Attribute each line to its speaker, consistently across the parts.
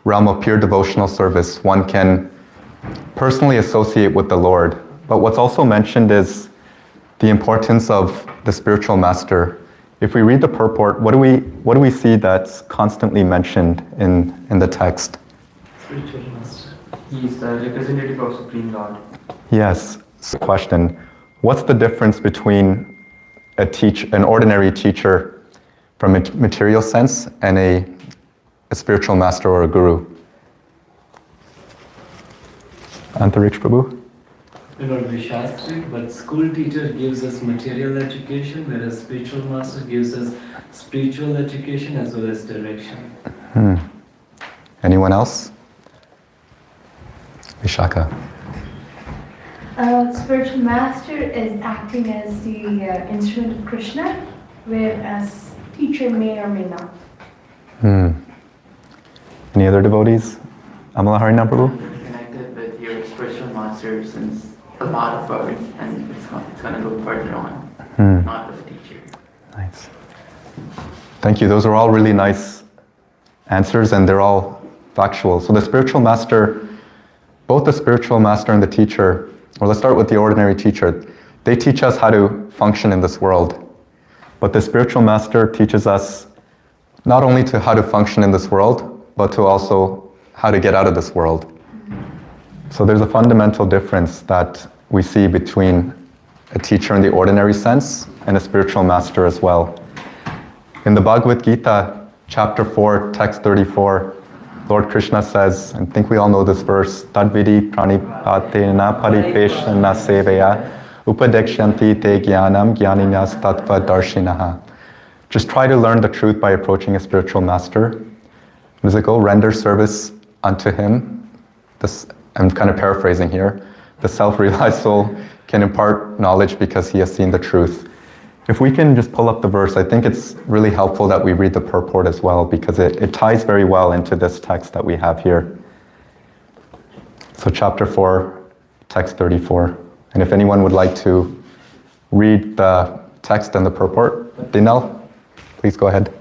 Speaker 1: realm of pure devotional service, one can personally associate with the Lord. But what's also mentioned is the importance of the spiritual master. If we read the purport, what do we see that's constantly mentioned in the text?
Speaker 2: Spiritual master. He is the representative of Supreme Lord.
Speaker 1: Yes. So question, what's the difference between an ordinary teacher from a material sense and a spiritual master or a guru? Antariksh Prabhu?
Speaker 3: May not be Shastri, but school teacher gives us material education, whereas spiritual master gives us spiritual education as well as direction.
Speaker 1: Anyone else? Vishaka.
Speaker 4: Spiritual master is acting as the instrument of Krishna, whereas teacher may or may not.
Speaker 1: Any other devotees? Amala Harina Prabhu?
Speaker 5: Connected with your spiritual master since a lot of birds, and it's going to go further on, not with the teacher.
Speaker 1: Nice. Thank you. Those are all really nice answers, and they're all factual. So the spiritual master, both the spiritual master and the teacher, or let's start with the ordinary teacher, they teach us how to function in this world. But the spiritual master teaches us not only to how to function in this world, but to also how to get out of this world. So there's a fundamental difference that we see between a teacher in the ordinary sense and a spiritual master as well. In the Bhagavad Gita, chapter 4, text 34, Lord Krishna says, I think we all know this verse, Tadvidi pranipatena paripeshana seveya upadekshanti te jnanam jnaninas tattva darshinaha. Just try to learn the truth by approaching a spiritual master. Does it go? Render service unto him. This, I'm kind of paraphrasing here. The self-realized soul can impart knowledge because he has seen the truth. If we can just pull up the verse, I think it's really helpful that we read the purport as well, because it ties very well into this text that we have here. So chapter 4, text 34. And if anyone would like to read the text and the purport, Dinal, please go ahead.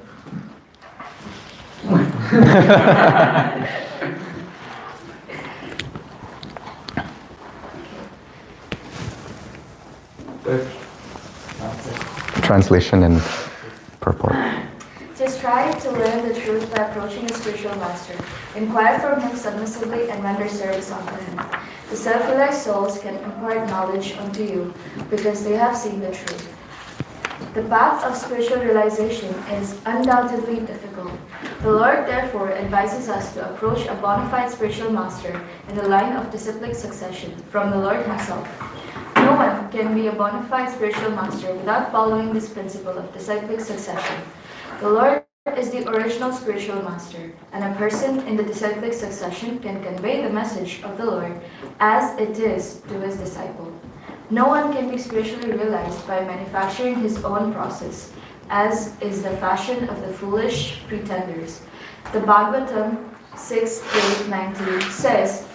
Speaker 1: Translation and purport.
Speaker 6: Just try to learn the truth by approaching a spiritual master. Inquire from him submissively and render service unto him. The self-realized souls can impart knowledge unto you because they have seen the truth. The path of spiritual realization is undoubtedly difficult. The Lord therefore advises us to approach a bona fide spiritual master in the line of disciplic succession from the Lord himself. No one can be a bona fide spiritual master without following this principle of disciplic succession. The Lord is the original spiritual master, and a person in the disciplic succession can convey the message of the Lord as it is to his disciple. No one can be spiritually realized by manufacturing his own process, as is the fashion of the foolish pretenders. The Bhagavatam 6:8-19 says,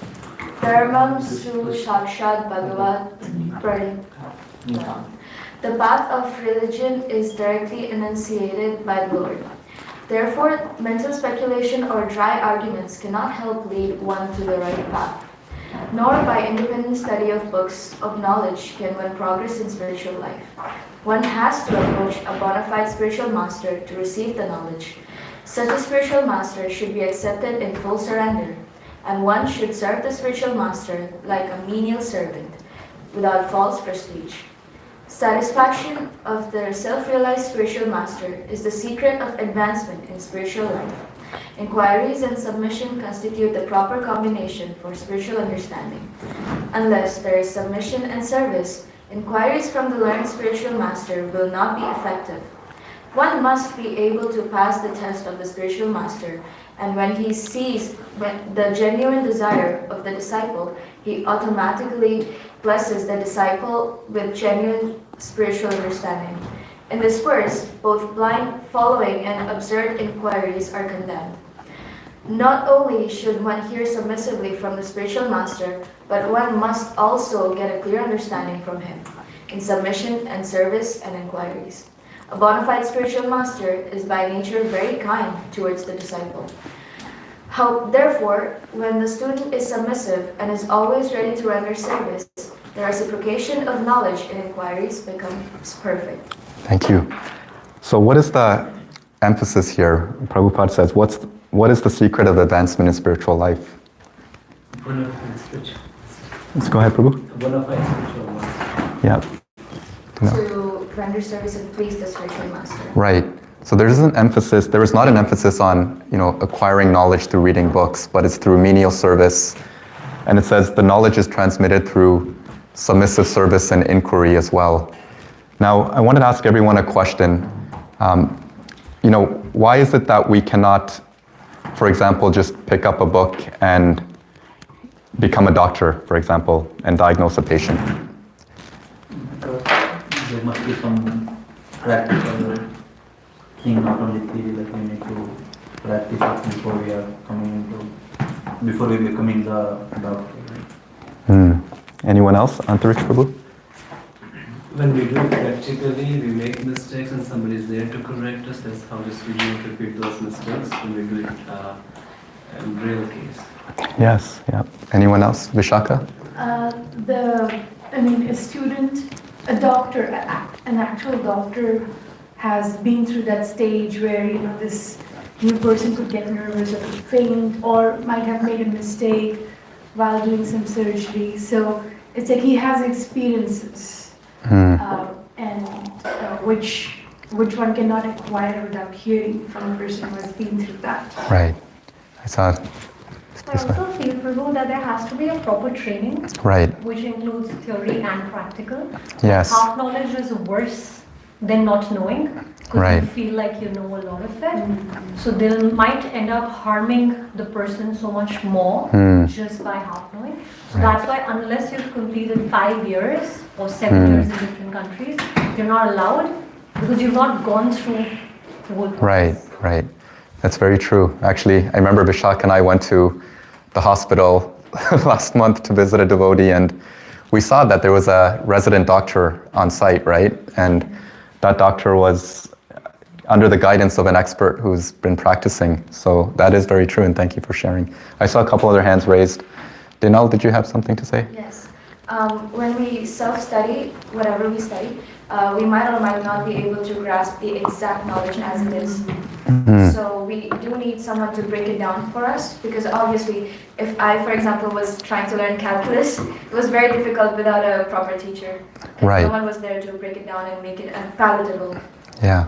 Speaker 6: Dharmam su shakshad bhagavat pranita. The path of religion is directly enunciated by the Lord. Therefore, mental speculation or dry arguments cannot help lead one to the right path. Nor by independent study of books of knowledge can one progress in spiritual life. One has to approach a bona fide spiritual master to receive the knowledge. Such a spiritual master should be accepted in full surrender, and one should serve the spiritual master like a menial servant, without false prestige. Satisfaction of the self-realized spiritual master is the secret of advancement in spiritual life. Inquiries and submission constitute the proper combination for spiritual understanding. Unless there is submission and service, inquiries from the learned spiritual master will not be effective. One must be able to pass the test of the spiritual master, and when he sees the genuine desire of the disciple, he automatically blesses the disciple with genuine spiritual understanding. In this verse, both blind following and absurd inquiries are condemned. Not only should one hear submissively from the spiritual master, but one must also get a clear understanding from him, in submission and service and inquiries. A bona fide spiritual master is by nature very kind towards the disciple. Therefore, when the student is submissive and is always ready to render service, the reciprocation of knowledge in inquiries becomes perfect.
Speaker 1: Thank you. So what is the emphasis here? Prabhupada says, what is the secret of advancement in spiritual life?
Speaker 3: Bona fide spiritual.
Speaker 1: Let's go ahead, Prabhu.
Speaker 3: Bona fide spiritual master.
Speaker 1: Yeah. No.
Speaker 6: To render service and please the spiritual master.
Speaker 1: Right. So there is not an emphasis on, acquiring knowledge through reading books, but it's through menial service. And it says the knowledge is transmitted through submissive service and inquiry as well. Now, I wanted to ask everyone a question. Why is it that we cannot, for example, just pick up a book and become a doctor, for example, and diagnose a patient?
Speaker 7: There must be some practical thing, not only theory, like we need to practice it before we becoming the doctor.
Speaker 1: Anyone else? Antariksh Prabhu?
Speaker 3: When we do it practically, we make mistakes and somebody is there to correct us. That's how just we don't repeat those mistakes when we do it in real case.
Speaker 1: Yes, yeah. Anyone else? Vishaka?
Speaker 4: A doctor, an actual doctor has been through that stage where, this new person could get nervous or faint or might have made a mistake while doing some surgery. So it's like he has experiences, which one cannot acquire without hearing from a person who has been through that.
Speaker 1: Right. I saw.
Speaker 8: I also feel, Prabhu, that there has to be a proper training,
Speaker 1: Right.
Speaker 8: which includes theory and practical.
Speaker 1: Yes.
Speaker 8: Half knowledge is worse than not knowing, because
Speaker 1: Right.
Speaker 8: you feel like you know a lot of it. So they might end up harming the person so much more just by half knowing. So
Speaker 1: Right.
Speaker 8: that's why unless you've completed 5 years or 7 years in different countries, you're not allowed because you've not gone through the whole process.
Speaker 1: Right. That's very true. Actually, I remember Vishak and I went to the hospital last month to visit a devotee, and we saw that there was a resident doctor on site, right? And that doctor was under the guidance of an expert who's been practicing. So that is very true, and thank you for sharing. I saw a couple other hands raised. Dinal, did you have something to say?
Speaker 6: Yes. When we self-study, whatever we study, we might or might not be able to grasp the exact knowledge as it is. So we do need someone to break it down for us, because obviously if I, for example, was trying to learn calculus, it was very difficult without a proper teacher.
Speaker 1: Right.
Speaker 6: No one was there to break it down and make it palatable.
Speaker 1: Yeah.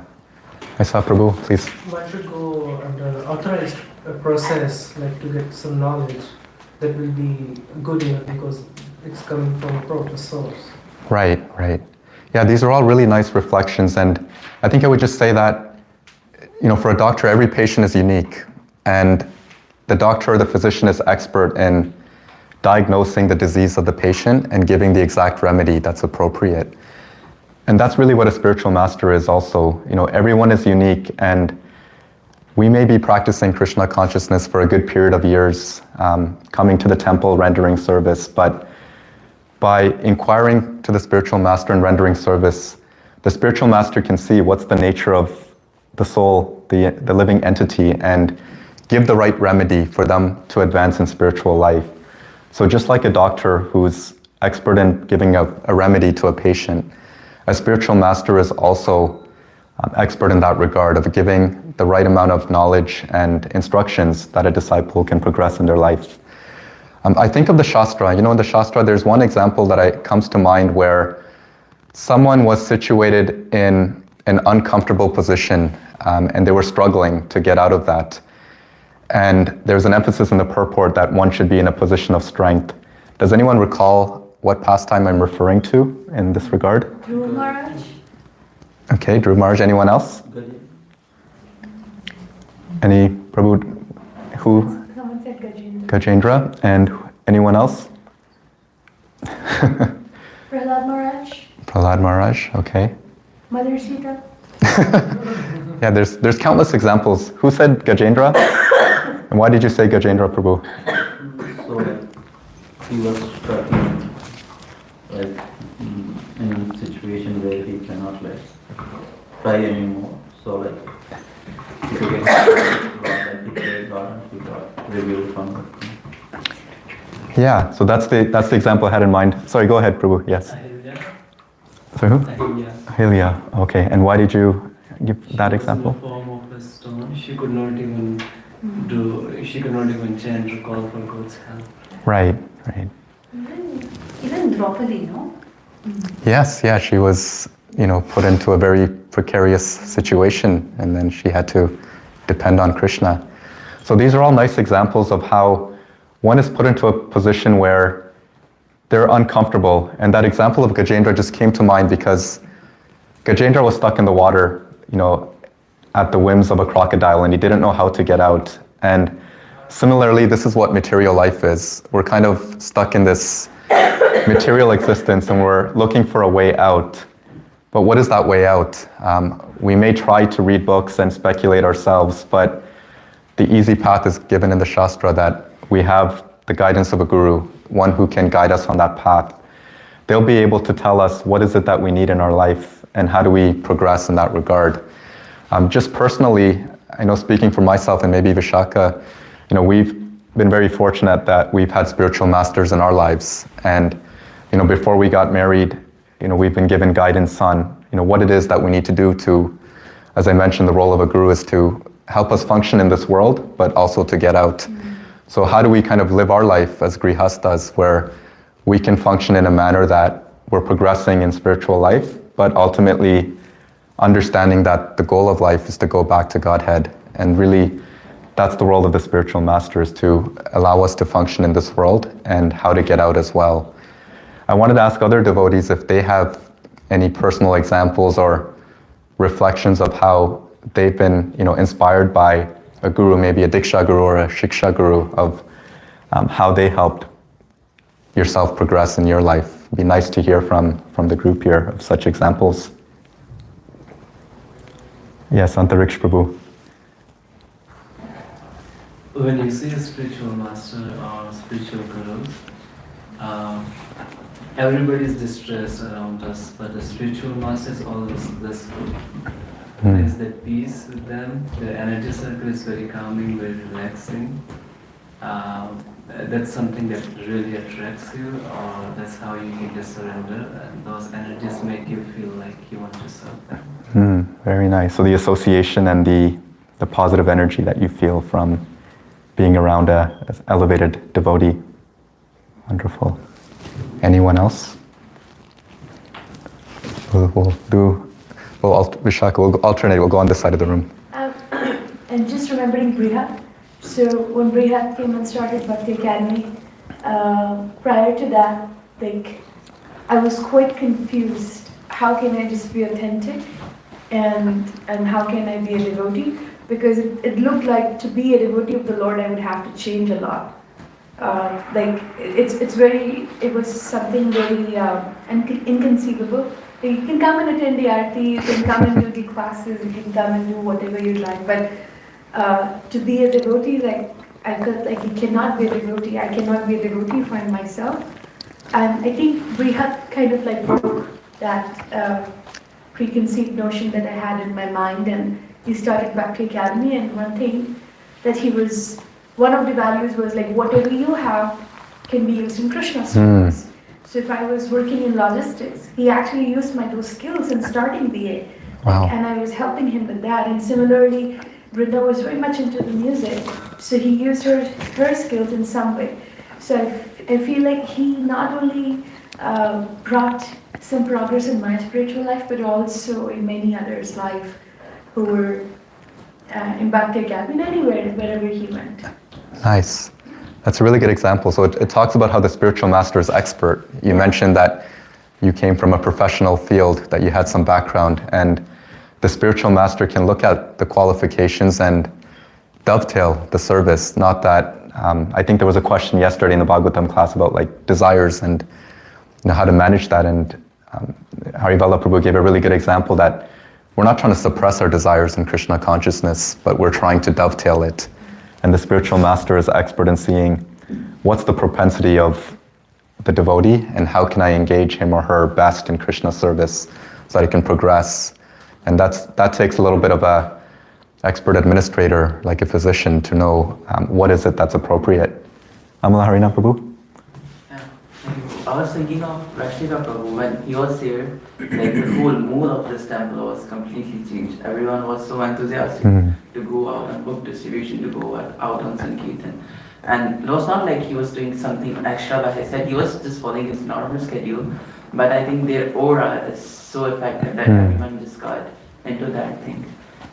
Speaker 1: I saw Prabhu, please.
Speaker 2: One should go under authorized process, like to get some knowledge that will be good enough because it's coming from a proper source.
Speaker 1: Right. Yeah, these are all really nice reflections, and I think I would just say that, for a doctor, every patient is unique, and the doctor or the physician is expert in diagnosing the disease of the patient and giving the exact remedy that's appropriate. And that's really what a spiritual master is also. Everyone is unique, and we may be practicing Krishna consciousness for a good period of years, coming to the temple, rendering service, but by inquiring to the spiritual master and rendering service, the spiritual master can see what's the nature of the soul, the living entity, and give the right remedy for them to advance in spiritual life. So just like a doctor who's expert in giving a remedy to a patient, a spiritual master is also expert in that regard of giving the right amount of knowledge and instructions that a disciple can progress in their life. I think of the Shastra. In the Shastra, there's one example that comes to mind where someone was situated in an uncomfortable position, and they were struggling to get out of that. And there's an emphasis in the purport that one should be in a position of strength. Does anyone recall what pastime I'm referring to in this regard?
Speaker 4: Dhruva Maharaj?
Speaker 1: Okay, Dhruva Maharaj. Anyone else? Any Prabhu? Who?
Speaker 4: Someone said Gajendra.
Speaker 1: Gajendra. And anyone else?
Speaker 4: Prahlad Maharaj?
Speaker 1: Prahlad Maharaj. Okay.
Speaker 4: Mother Sita?
Speaker 1: Yeah, there's countless examples. Who said Gajendra? And why did you say Gajendra, Prabhu?
Speaker 7: So he was stuck in a situation where he cannot try anymore. So he became he prayed God and he got revealed from God.
Speaker 1: Yeah, so that's the example I had in mind. Sorry, go ahead, Prabhu. Yes.
Speaker 3: Ahilya.
Speaker 1: Sorry, who?
Speaker 3: Ahilya.
Speaker 1: Helia. Okay, and why did you give that
Speaker 3: She
Speaker 1: example?
Speaker 3: was in the form of a stone. She could not even chant or call for God's help.
Speaker 1: Right.
Speaker 8: Even Draupadi, no?
Speaker 1: Yes, yeah, she was, put into a very precarious situation, and then she had to depend on Krishna. So these are all nice examples of how one is put into a position where they're uncomfortable. And that example of Gajendra just came to mind because Gajendra was stuck in the water, at the whims of a crocodile, and he didn't know how to get out. And similarly, this is what material life is. We're kind of stuck in this material existence, and we're looking for a way out. But what is that way out? We may try to read books and speculate ourselves, but the easy path is given in the Shastra, that we have the guidance of a guru, one who can guide us on that path. They'll be able to tell us what is it that we need in our life and how do we progress in that regard. Just personally, I know, speaking for myself and maybe Vishaka, we've been very fortunate that we've had spiritual masters in our lives. And, before we got married, we've been given guidance on, what it is that we need to do to, as I mentioned, the role of a guru is to help us function in this world, but also to get out. Mm-hmm. So how do we kind of live our life as grihastas, where we can function in a manner that we're progressing in spiritual life, but ultimately understanding that the goal of life is to go back to Godhead. And really, that's the role of the spiritual masters, to allow us to function in this world and how to get out as well. I wanted to ask other devotees if they have any personal examples or reflections of how they've been, inspired by a guru, maybe a Diksha guru or a Shiksha guru, of how they helped yourself progress in your life. It'd be nice to hear from the group here of such examples. Yes, Antariksh Prabhu.
Speaker 3: When you see a spiritual master or spiritual gurus, everybody is distressed around us, but the spiritual master is always blissful. There's that peace with them. The energy circle is very calming, very relaxing. That's something that really attracts you, or that's how you can just surrender, and those energies make you feel like you want to serve them.
Speaker 1: Very nice. So the association and the positive energy that you feel from being around an elevated devotee. Wonderful. Anyone else? Vishaka, we'll alternate. We'll go on this side of the room.
Speaker 4: And just remembering Brihat. So when Brihat came and started Bhakti Academy, prior to that, I was quite confused. How can I just be authentic, and how can I be a devotee? Because it looked like to be a devotee of the Lord, I would have to change a lot. It was something very inconceivable. You can come and attend the arati, you can come and do the classes, you can come and do whatever you like. But to be a devotee, I felt like you cannot be a devotee. I cannot be a devotee for myself. And I think Brihat kind of broke that preconceived notion that I had in my mind, and he started Bhakti Academy. And one of the values was whatever you have can be used in Krishna's service. So if I was working in logistics, he actually used those skills in starting BA.
Speaker 1: Wow.
Speaker 4: And I was helping him with that. And similarly, Brinda was very much into the music, so he used her skills in some way. So I feel like he not only brought some progress in my spiritual life, but also in many others' life who were in Bhakti Academy, anywhere, wherever he went.
Speaker 1: Nice. That's a really good example. So it talks about how the spiritual master is expert. You mentioned that you came from a professional field, that you had some background, and the spiritual master can look at the qualifications and dovetail the service. Not that, I think there was a question yesterday in the Bhagavatam class about desires and how to manage that, and Harivalla Prabhu gave a really good example that we're not trying to suppress our desires in Krishna consciousness, but we're trying to dovetail it. And the spiritual master is expert in seeing what's the propensity of the devotee and how can I engage him or her best in Krishna service so that I can progress. And that takes a little bit of a expert administrator, like a physician, to know what is it that's appropriate. Amala Harina Prabhu?
Speaker 5: Yeah. I was thinking of Rashida Prabhu when he was here, like the whole mood of this temple was completely changed. Everyone was so enthusiastic to go out on book distribution, to go out on Sankirtan. And it was not like he was doing something extra, like I said, he was just following his normal schedule. But I think their aura is so effective that everyone just got into that thing.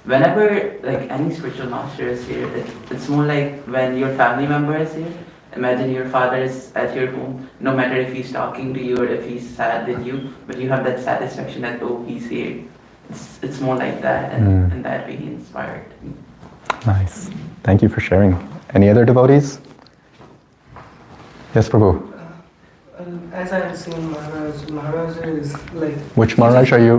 Speaker 5: Whenever like any spiritual master is here, it's more like when your family member is here. Imagine your father is at your home, no matter if he's talking to you or if he's sad with you, but you have that satisfaction that, oh, he's here. It's more like that, and in that way he inspired me.
Speaker 1: Nice. Thank you for sharing. Any other devotees? Yes, Prabhu.
Speaker 2: As I have seen Maharaj is like...
Speaker 1: Which Maharaj are you?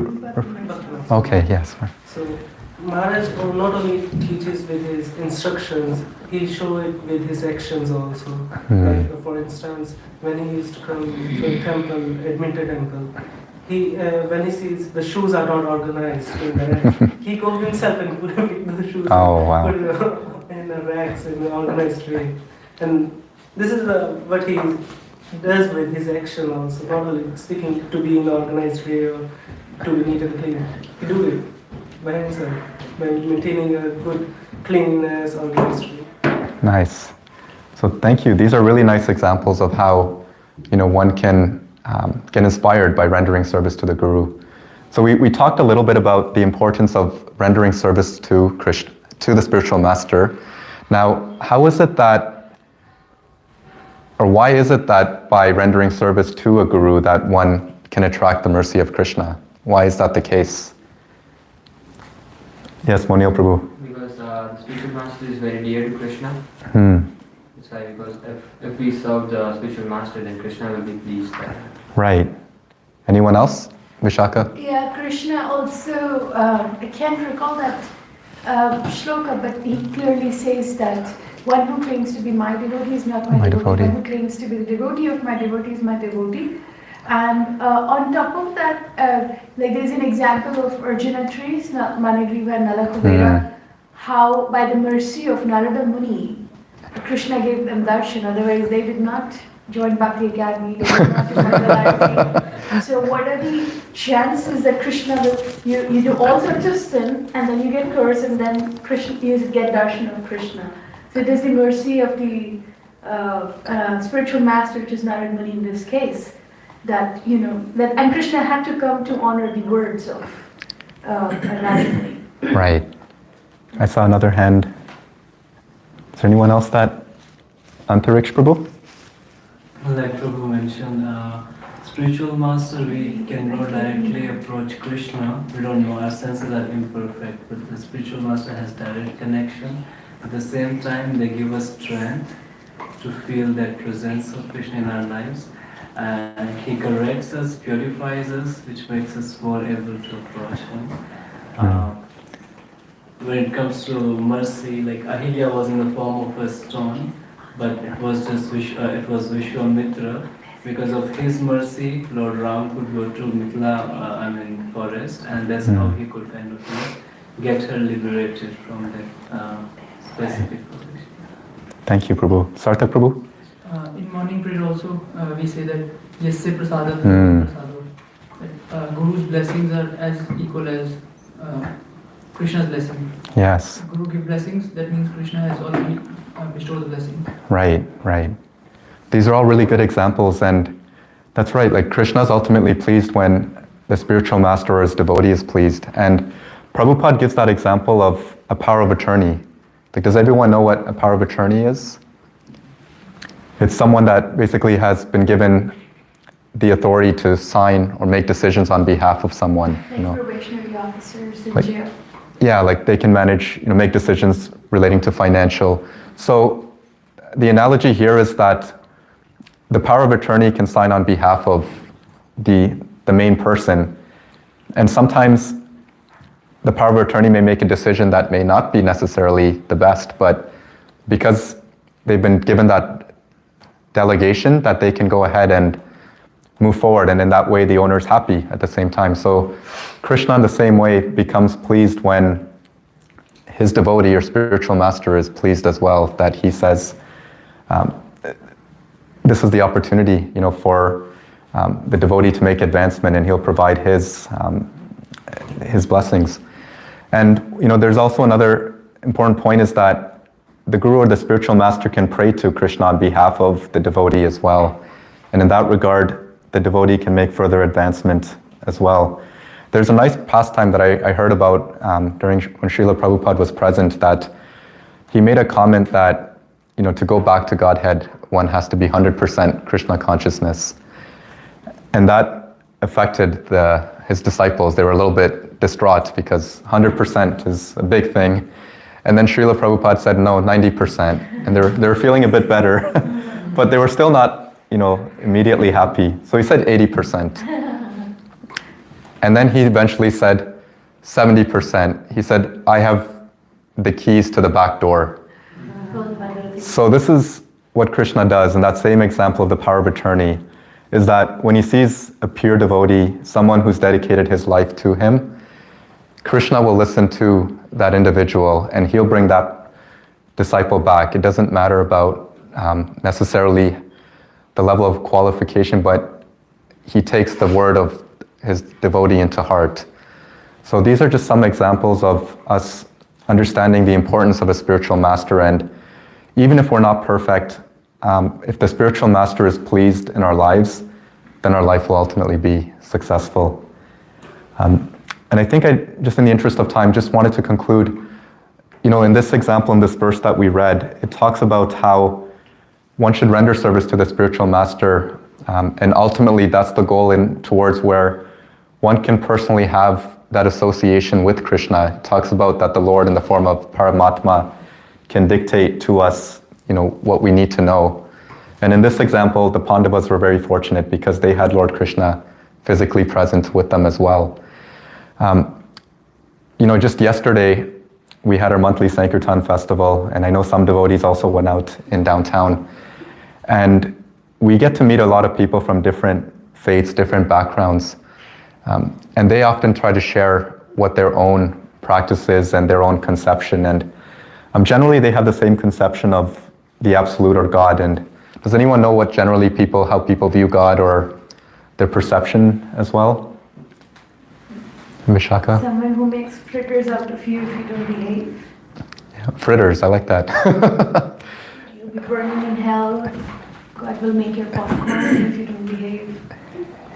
Speaker 1: Okay, yes.
Speaker 2: So Maharaj not only teaches with his instructions, he shows it with his actions also. Like for instance, when he used to come to a temple, admitted temple, he when he sees the shoes are not organized in the rack, he goes himself and put the shoes put in the racks in an organized way. And this is what he does with his action also, not only speaking to be in an organized way or to be neat and clean. He do it by himself, by maintaining a good cleanliness, organized way.
Speaker 1: Nice. So thank you. These are really nice examples of how, one can get inspired by rendering service to the Guru. So we talked a little bit about the importance of rendering service to Krishna, to the spiritual master. Now, how is it that, or why is it that by rendering service to a Guru that one can attract the mercy of Krishna? Why is that the case? Yes, Monil Prabhu.
Speaker 9: Because the spiritual master is very dear to Krishna. That's why, because if we serve the spiritual master, then Krishna will be pleased.
Speaker 1: Right. Anyone else? Vishaka?
Speaker 4: Yeah, Krishna also, I can't recall that shloka, but he clearly says that one who claims to be my devotee is not my devotee. One who claims to be the devotee of my devotee is my devotee. And on top of that, like there's an example of Arjuna trees, Manigriva and Nalakubera, how by the mercy of Narada Muni, Krishna gave them darshan, otherwise they did not join Bhakti Academy, they did not join the library. So what are the chances that Krishna will, you do all sorts of sin and then you get cursed and then you get darshan of Krishna. So it is the mercy of the spiritual master, which is Narada Muni in this case, that, and Krishna had to come to honor the words of Narada Muni.
Speaker 1: Right. I saw another hand. Is there anyone else that? Antariksh Prabhu?
Speaker 3: Like Prabhu mentioned, spiritual master, we cannot directly approach Krishna. We don't know, our senses are imperfect, but the spiritual master has direct connection. At the same time, they give us strength to feel that presence of Krishna in our lives. And he corrects us, purifies us, which makes us more able to approach him. When it comes to mercy, like Ahilya was in the form of a stone, but it was just Vishwamitra. Because of his mercy, Lord Ram could go to Mithila, forest, and that's how he could kind of get her liberated from that specific position.
Speaker 1: Thank you, Prabhu. Sarthak Prabhu?
Speaker 10: In morning prayer also, we say that Yasya Prasada Prasado. That Guru's blessings are as equal as Krishna's blessing.
Speaker 1: Yes.
Speaker 10: Guru give blessings, that means Krishna has already bestowed the blessing.
Speaker 1: Right, right. These are all really good examples, and that's right, like Krishna is ultimately pleased when the spiritual master or his devotee is pleased. And Prabhupada gives that example of a power of attorney. Like, does everyone know what a power of attorney is? It's someone that basically has been given the authority to sign or make decisions on behalf of someone.
Speaker 4: Like probationary officers in jail.
Speaker 1: Yeah, like they can manage, make decisions relating to financial. So the analogy here is that the power of attorney can sign on behalf of the main person. And sometimes the power of attorney may make a decision that may not be necessarily the best, but because they've been given that delegation, that they can go ahead and move forward, and in that way the owner is happy at the same time. So Krishna in the same way becomes pleased when his devotee or spiritual master is pleased as well, that he says, this is the opportunity, for the devotee to make advancement, and he'll provide his blessings. And there's also another important point, is that the guru or the spiritual master can pray to Krishna on behalf of the devotee as well. And in that regard, the devotee can make further advancement as well. There's a nice pastime that I heard about when Srila Prabhupada was present, that he made a comment that, to go back to Godhead, one has to be 100% Krishna consciousness. And that affected his disciples. They were a little bit distraught because 100% is a big thing. And then Srila Prabhupada said, no, 90%. And they were feeling a bit better, but they were still not, immediately happy. So he said 80%. And then he eventually said 70%. He said, I have the keys to the back door. So this is what Krishna does in that same example of the power of attorney, is that when he sees a pure devotee, someone who's dedicated his life to him, Krishna will listen to that individual and he'll bring that disciple back. It doesn't matter about necessarily the level of qualification, but he takes the word of his devotee into heart. So these are just some examples of us understanding the importance of a spiritual master. And even if we're not perfect, if the spiritual master is pleased in our lives, then our life will ultimately be successful. And I think just in the interest of time, just wanted to conclude, in this example, in this verse that we read, it talks about how one should render service to the spiritual master, and ultimately that's the goal towards where one can personally have that association with Krishna. It talks about that the Lord in the form of Paramatma can dictate to us, what we need to know. And in this example, the Pandavas were very fortunate because they had Lord Krishna physically present with them as well. Just yesterday, we had our monthly Sankirtan festival, and I know some devotees also went out in downtown. And we get to meet a lot of people from different faiths, different backgrounds. And they often try to share what their own practice is and their own conception. And generally, they have the same conception of the Absolute or God. And does anyone know how people view God or their perception as well? Vishaka?
Speaker 4: Someone who makes fritters out of you if you don't behave.
Speaker 1: Yeah, fritters, I like that.
Speaker 4: You'll be burning in hell. God will make your popcorn if you don't behave.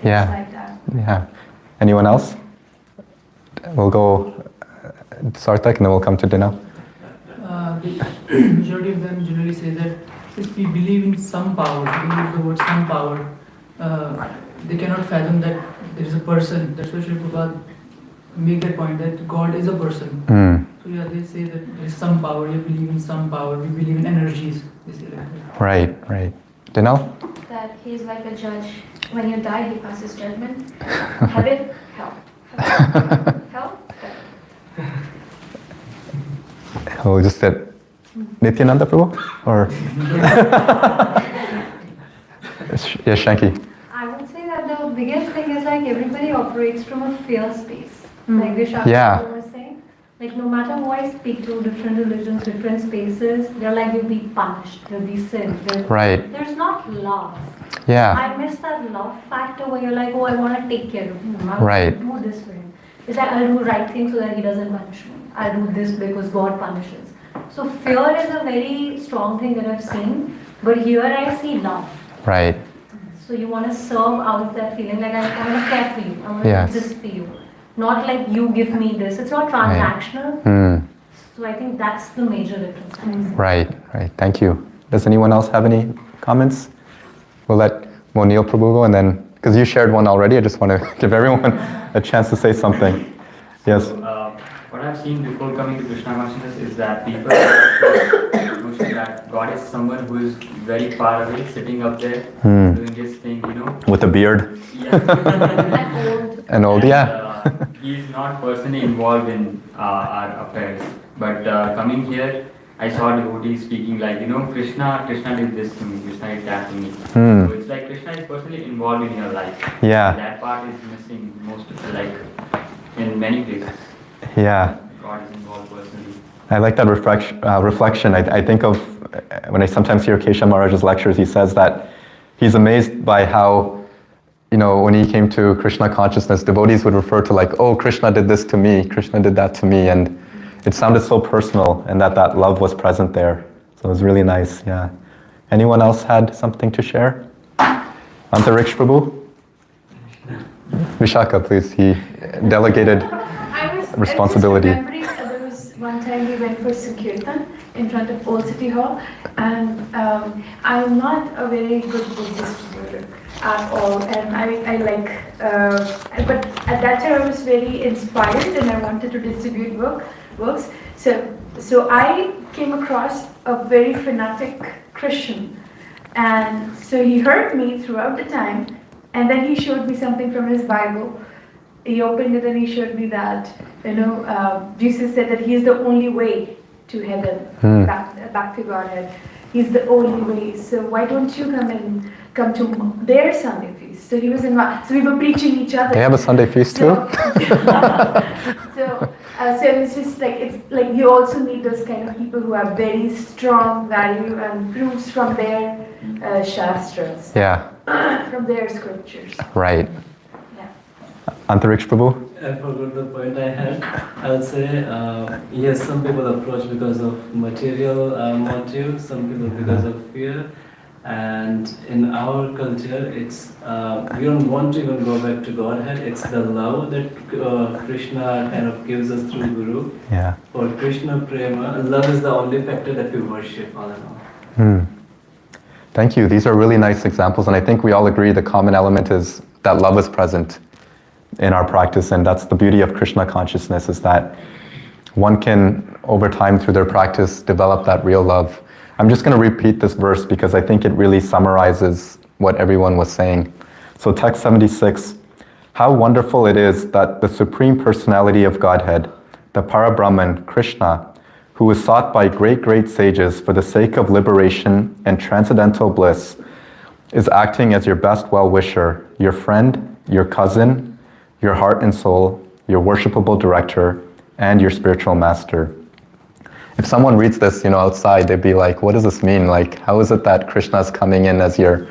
Speaker 1: Yeah.
Speaker 4: Things like that.
Speaker 1: Yeah. Anyone else? We'll go Sarthak and then we'll come to Dina.
Speaker 10: The majority of them generally say that if we believe in some power, we use the word some power, they cannot fathom that there is a person. That's why Sri Prabhupada make that point that God is a person. So yeah, they say that there is some power, you believe in some power, we believe in energies. They say like that.
Speaker 1: Right. Dinal?
Speaker 6: That he is like a judge. When you die, he passes judgment. Heaven, hell. Hell, heaven.
Speaker 1: We'll just get Nityananda Prabhu? Or? Yes, Shanky.
Speaker 8: I would say that the biggest thing is like everybody operates from a fear space. Like Vishaka was saying. Like no matter who I speak to, different religions, different spaces, they're like you'll be punished, there'll be sin.
Speaker 1: Right.
Speaker 8: There's not love.
Speaker 1: Yeah.
Speaker 8: I miss that love factor where you're like, oh, I want to take care of him.
Speaker 1: Right.
Speaker 8: Do this for him. It's like I'll do right thing so that he doesn't punish me. I'll do this because God punishes. So fear is a very strong thing that I've seen, but here I see love.
Speaker 1: Right.
Speaker 8: So you want to serve out of that feeling, like I want to care for you, I want to do this for you. Not like you give me this. It's not transactional.
Speaker 1: Right.
Speaker 8: So I think that's the major difference.
Speaker 1: Right. Thank you. Does anyone else have any comments? We'll let Monil Prabhu go, and then, because you shared one already, I just want to give everyone a chance to say something. Yes.
Speaker 9: What I've seen before coming to Krishna consciousness is that people have notion that God is someone who is very far away, sitting up there, doing his thing,
Speaker 1: With a beard.
Speaker 9: Yeah.
Speaker 1: And old, yeah.
Speaker 9: He is not personally involved in our affairs. But coming here, I saw devotees speaking like, Krishna did this to me, Krishna did that to me. So it's like Krishna is personally involved in your life.
Speaker 1: Yeah.
Speaker 9: That part is missing most of the, in many places.
Speaker 1: Yeah.
Speaker 9: God is involved personally.
Speaker 1: I like that reflection. I think of when I sometimes hear Kesha Maharaj's lectures, he says that he's amazed by how, when he came to Krishna consciousness, devotees would refer to like, oh, Krishna did this to me, Krishna did that to me, and it sounded so personal, and that love was present there. So it was really nice, yeah. Anyone else had something to share? Antariksh Prabhu? Vishaka, please. He delegated responsibility.
Speaker 4: I was remembering there was one time we went for Sankirtan in front of Old City Hall, and I'm not a very good Buddhist reader at all, and I like, but at that time I was very inspired and I wanted to distribute works. So I came across a very fanatic Christian, and so he heard me throughout the time, and then he showed me something from his Bible. He opened it and he showed me that, Jesus said that he is the only way to heaven, back to Godhead. He's the only way. So why don't you come to their Sunday feast? So he was invited. So we were preaching each other.
Speaker 1: They have a Sunday feast too?
Speaker 4: So it's just like, it's like you also need those kind of people who have very strong value and proofs from their shastras.
Speaker 1: Yeah.
Speaker 4: From their scriptures.
Speaker 1: Right.
Speaker 4: Yeah.
Speaker 1: Antariksh Prabhu?
Speaker 3: I forgot the point I had. I would say, yes, some people approach because of material motives, some people because of fear. And in our culture, it's we don't want to even go back to Godhead. It's the love that Krishna kind of gives us through Guru.
Speaker 1: Yeah.
Speaker 3: For Krishna Prema, love is the only factor that we worship all in all.
Speaker 1: Thank you. These are really nice examples, and I think we all agree the common element is that love is present in our practice, and that's the beauty of Krishna consciousness, is that one can, over time through their practice, develop that real love. I'm just going to repeat this verse because I think it really summarizes what everyone was saying. So text 76, how wonderful it is that the Supreme Personality of Godhead, the Parabrahman, Krishna, who is sought by great sages for the sake of liberation and transcendental bliss, is acting as your best well-wisher, your friend, your cousin, your heart and soul, your worshipable director, and your spiritual master. If someone reads this, outside, they'd be like, what does this mean? Like, how is it that Krishna is coming in as your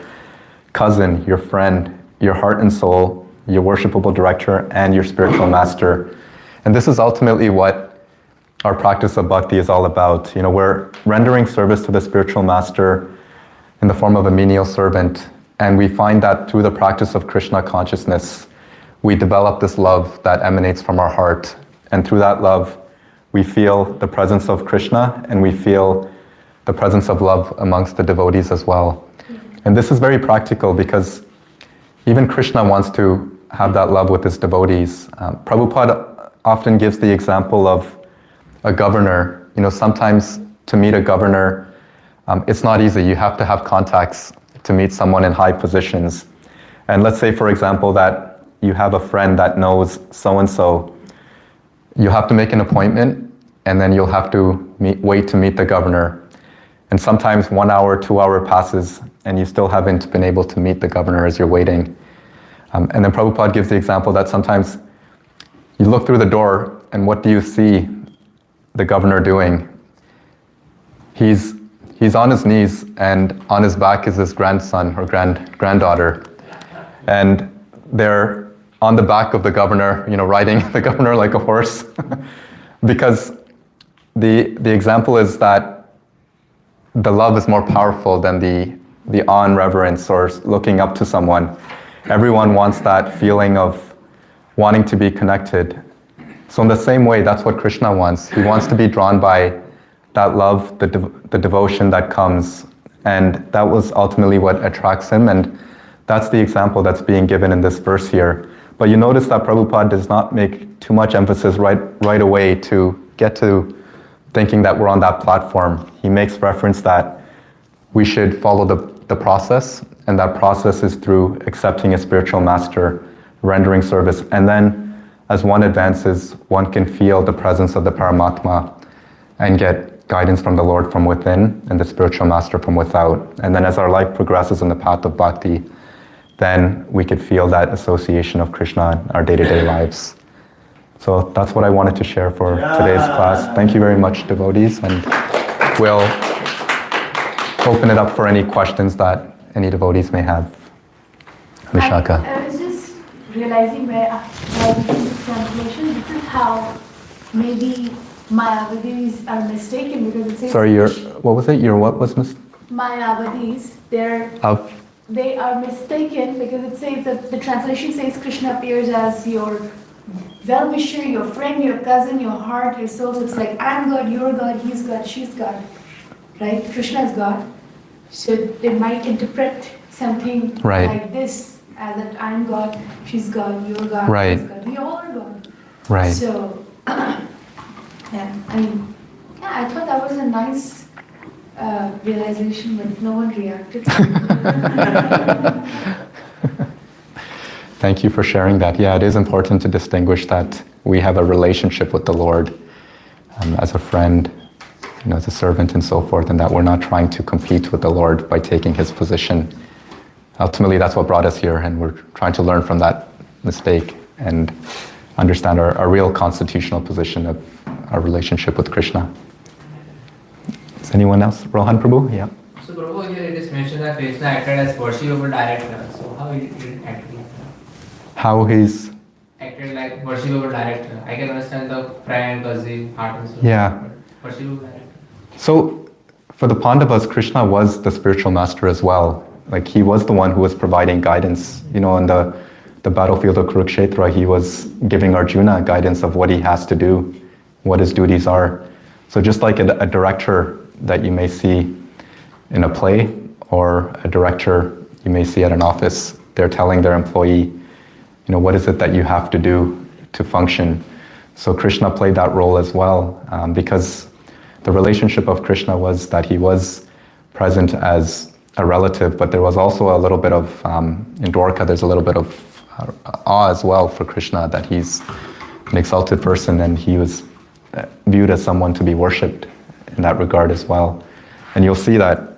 Speaker 1: cousin, your friend, your heart and soul, your worshipable director, and your spiritual master? And this is ultimately what our practice of bhakti is all about. We're rendering service to the spiritual master in the form of a menial servant, and we find that through the practice of Krishna consciousness, we develop this love that emanates from our heart, and through that love, we feel the presence of Krishna, and we feel the presence of love amongst the devotees as well. And this is very practical because even Krishna wants to have that love with his devotees. Prabhupada often gives the example of a governor. Sometimes to meet a governor, it's not easy. You have to have contacts to meet someone in high positions. And let's say, for example, that you have a friend that knows so-and-so. You have to make an appointment, and then you'll have to wait to meet the governor. And sometimes 1 hour, 2 hour passes, and you still haven't been able to meet the governor as you're waiting. And then Prabhupada gives the example that sometimes you look through the door, and what do you see the governor doing? He's on his knees, and on his back is his grandson or granddaughter. And they're on the back of the governor, riding the governor like a horse. Because the example is that the love is more powerful than the awe and reverence or looking up to someone. Everyone wants that feeling of wanting to be connected. So in the same way, that's what Krishna wants. He wants to be drawn by that love, the devotion that comes. And that was ultimately what attracts him. And that's the example that's being given in this verse here. But you notice that Prabhupada does not make too much emphasis right away to get to thinking that we're on that platform. He makes reference that we should follow the process, and that process is through accepting a spiritual master, rendering service, and then as one advances, one can feel the presence of the Paramatma and get guidance from the Lord from within and the spiritual master from without. And then as our life progresses in the path of bhakti, then we could feel that association of Krishna in our day-to-day lives. So that's what I wanted to share for today's class. Thank you very much, devotees, and we'll open it up for any questions that any devotees may have. Vishaka.
Speaker 4: I was just realizing while reading this translation, this is how maybe Mayavadis are mistaken, because it says...
Speaker 1: Sorry, what was it? What was
Speaker 4: Mayavadis, they are mistaken because it says that the translation says Krishna appears as your well-wisher, your friend, your cousin, your heart, your soul. So it's like, I'm God, you're God, he's God, she's God, right? Krishna is God. So they might interpret something like this, as that I'm God, she's God, you're God, he's God. We all are God.
Speaker 1: Right.
Speaker 4: So, I thought that was a nice realization, but no one reacted.
Speaker 1: Thank you for sharing that. Yeah, it is important to distinguish that we have a relationship with the Lord as a friend, as a servant and so forth, and that we're not trying to compete with the Lord by taking his position. Ultimately, that's what brought us here, and we're trying to learn from that mistake and understand our real constitutional position of our relationship with Krishna. Is anyone else? Rohan Prabhu? Yeah.
Speaker 11: So Prabhu, here it is mentioned that Krishna acted as worshipable director. So how he acted like that?
Speaker 1: How he's...
Speaker 11: Acted like worshipable director. I can understand the friend, cousin, heart and soul.
Speaker 1: Yeah.
Speaker 11: Worshipable director.
Speaker 1: So for the Pandavas, Krishna was the spiritual master as well. Like he was the one who was providing guidance. On the battlefield of Kurukshetra, he was giving Arjuna guidance of what he has to do, what his duties are. So just like a director that you may see in a play, or a director you may see at an office, they're telling their employee, what is it that you have to do to function? So Krishna played that role as well, because the relationship of Krishna was that he was present as a relative, but there was also a little bit of, in Dwarka, there's a little bit of awe as well for Krishna, that he's an exalted person and he was viewed as someone to be worshipped in that regard as well. And you'll see that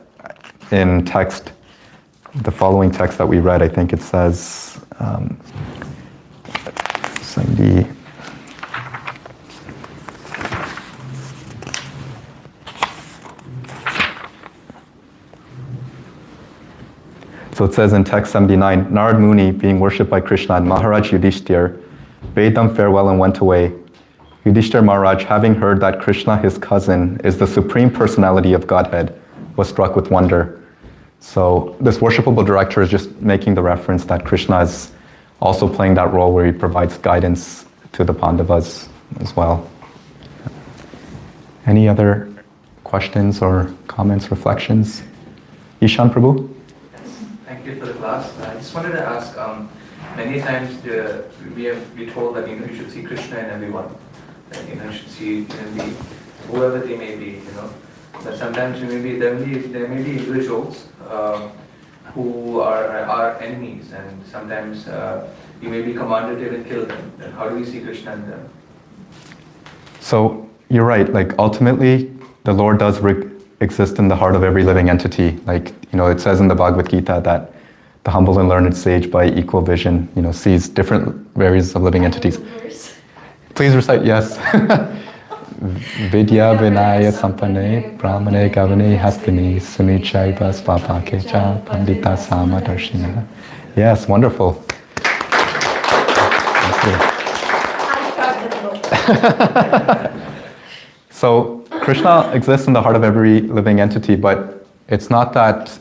Speaker 1: in text, the following text that we read, I think it says, so it says in text 79, Narad Muni, being worshipped by Krishna, and Maharaj Yudhishthir, bade them farewell and went away. Yudhishthir Maharaj, having heard that Krishna, his cousin, is the supreme personality of Godhead, was struck with wonder. So this worshipable director is just making the reference that Krishna is also playing that role where he provides guidance to the Pandavas as well. Any other questions or comments, reflections? Ishan Prabhu?
Speaker 12: Thank you for the class. I just wanted to ask, many times we told that you should see Krishna in everyone. That you should see whoever they may be, But sometimes there may be individuals who are our enemies, and sometimes you may be commanded to even kill them. Then how do we see Krishna in them?
Speaker 1: So you're right. Like ultimately, the Lord does exist in the heart of every living entity. Like it says in the Bhagavad Gita that the humble and learned sage, by equal vision, sees different varieties of living entities. Please recite. Yes. Vidya Vinaya Sampane Brahmane Gavane Hastini Sunichaiva Svapakecha Pandita Samadarshina. Yes, wonderful. Thank you. So Krishna exists in the heart of every living entity, but it's not that,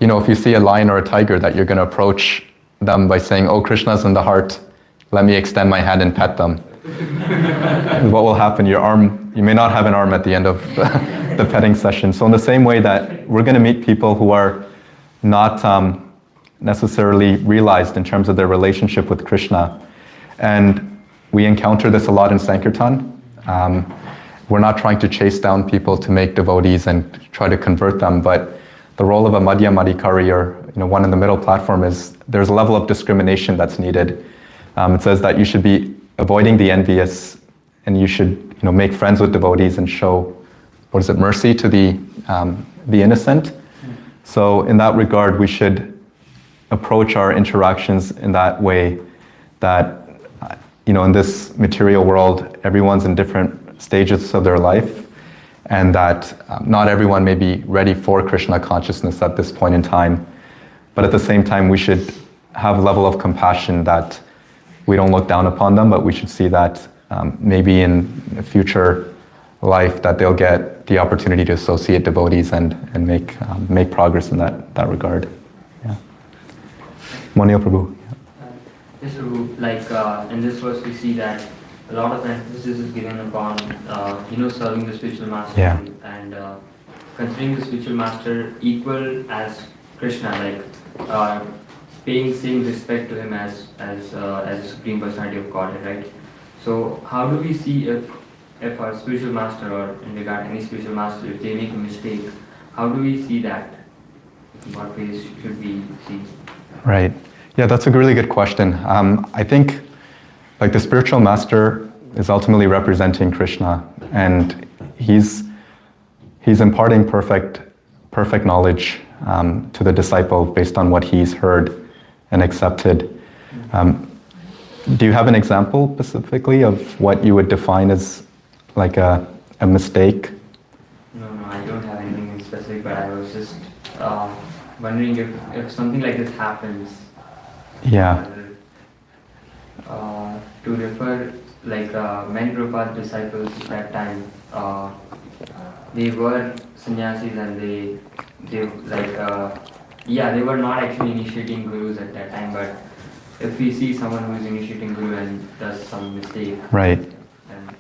Speaker 1: if you see a lion or a tiger, that you're going to approach them by saying, oh, Krishna's in the heart, let me extend my hand and pet them. What will happen? You may not have an arm at the end of the petting session. So in the same way that we're going to meet people who are not necessarily realized in terms of their relationship with Krishna. And we encounter this a lot in Sankirtan. We're not trying to chase down people to make devotees and try to convert them, but the role of a Madhya Madhikari, or one in the middle platform, is there's a level of discrimination that's needed. It says that you should be avoiding the envious, and you should make friends with devotees and show, mercy to the innocent. So in that regard, we should approach our interactions in that way, that in this material world, everyone's in different stages of their life, and that not everyone may be ready for Krishna consciousness at this point in time. But at the same time, we should have a level of compassion that we don't look down upon them, but we should see that maybe in a future life that they'll get the opportunity to associate devotees and make progress in that regard. Yeah. Monil Prabhu.
Speaker 9: Yes, Prabhu, like in this verse we see that a lot of emphasis is given upon serving the spiritual master,
Speaker 1: Yeah.
Speaker 9: and considering the spiritual master equal as Krishna, like paying same respect to him as the supreme personality of Godhead, right? So how do we see if our spiritual master, or in regard any spiritual master, if they make a mistake, how do we see that? In what ways should we see?
Speaker 1: Right. Yeah, that's a really good question. I think like the spiritual master is ultimately representing Krishna, and he's imparting perfect knowledge to the disciple based on what he's heard and accepted. Do you have an example specifically of what you would define as like a mistake?
Speaker 9: No, I don't have anything specific, but I was just wondering if something like this happens.
Speaker 1: Yeah.
Speaker 9: To refer, like many Prabhupada disciples at that time, they were sannyasis, and they were not actually initiating gurus at that time. But if we see someone who is initiating guru and does some mistake,
Speaker 1: right?
Speaker 9: Then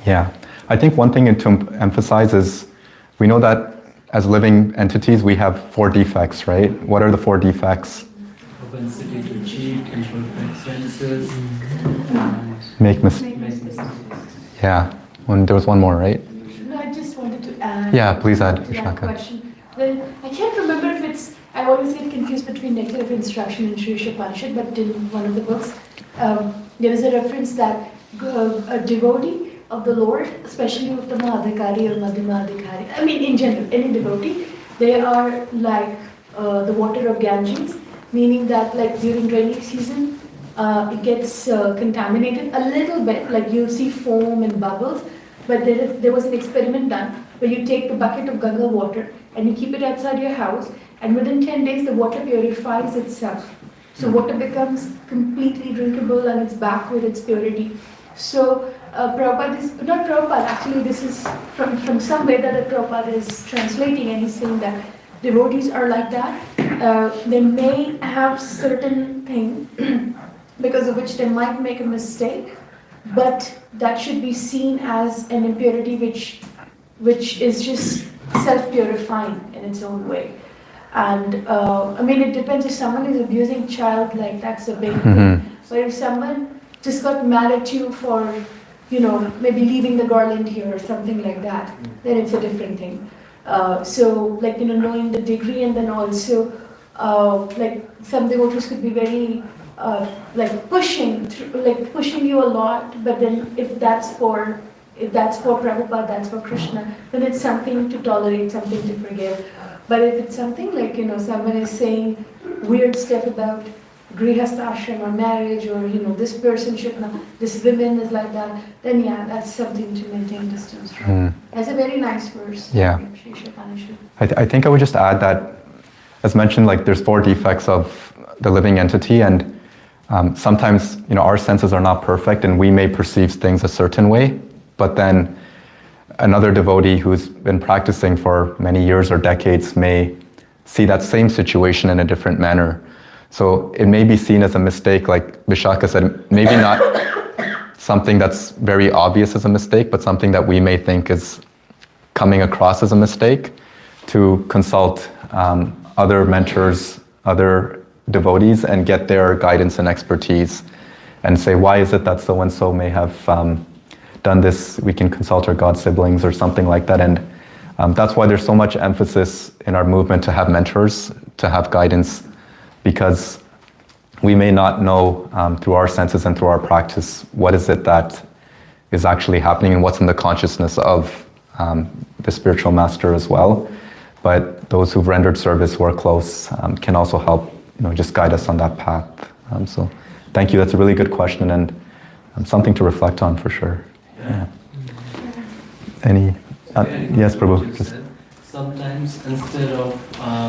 Speaker 1: yeah, I think one thing to emphasize is we know that as living entities we have 4 defects, right? What are the 4 defects?
Speaker 3: Propensity to cheat, imperfect senses,
Speaker 1: Make mistakes. Yeah. There was one more, right?
Speaker 4: No, I just wanted to add.
Speaker 1: Yeah, please add,
Speaker 4: to that
Speaker 1: Vishaka.
Speaker 4: question. Well, I can't remember if it's. I always get confused between Nectar of Instruction and Sri Upanishad, but in one of the books, there is a reference that a devotee of the Lord, especially Uttama Adhikari or Madhyama Adhikari, I mean in general, any devotee, they are like the water of Ganges, meaning that like during rainy season, it gets contaminated a little bit, like you'll see foam and bubbles, but there was an experiment done where you take the bucket of Ganga water and you keep it outside your house, and within 10 days the water purifies itself. So water becomes completely drinkable and it's back with its purity. So Prabhupada, not Prabhupada, actually this is from some way that Prabhupada is translating, and he's saying that devotees are like that. They may have certain things because of which they might make a mistake, but that should be seen as an impurity which is just self-purifying in its own way. And I mean, it depends. If someone is abusing child, like that's a big thing. But if someone just got mad at you for, maybe leaving the garland here or something like that, then it's a different thing. So like, knowing the degree, and then also like some devotees could be very like pushing you a lot, but then if that's for Prabhupada, that's for Krishna, then it's something to tolerate, something to forgive. But if it's something like, someone is saying weird stuff about grihastha ashram or marriage, or, this person should not, this woman is like that, then yeah, that's something to maintain distance from. That's a very nice verse.
Speaker 1: Yeah. I think I would just add that, as mentioned, like there's 4 defects of the living entity, and sometimes, our senses are not perfect and we may perceive things a certain way, but then another devotee who's been practicing for many years or decades may see that same situation in a different manner. So it may be seen as a mistake, like Vishaka said, maybe not something that's very obvious as a mistake, but something that we may think is coming across as a mistake, to consult other mentors, other devotees, and get their guidance and expertise, and say, why is it that so-and-so may have done this? We can consult our god siblings or something like that. And that's why there's so much emphasis in our movement to have mentors, to have guidance, because we may not know through our senses and through our practice what is it that is actually happening and what's in the consciousness of the spiritual master as well. But those who've rendered service, who are close, can also help, just guide us on that path. So thank you. That's a really good question, and something to reflect on for sure. Yeah. Any? Yes, Prabhu. Just-
Speaker 3: Sometimes instead of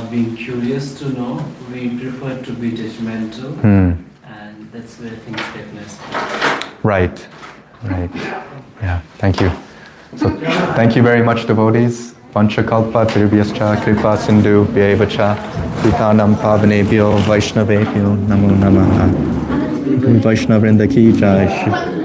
Speaker 3: being curious to know, we prefer to be judgmental, and that's where things get messed up.
Speaker 1: Right. Yeah, thank you. So thank you very much, devotees. Panchakalpa tirubhyascha kripa sindhu bhyevacha kritanam pavanebhyo vaishnavebhyo namo namaha. Vaishnavrinda ki jai.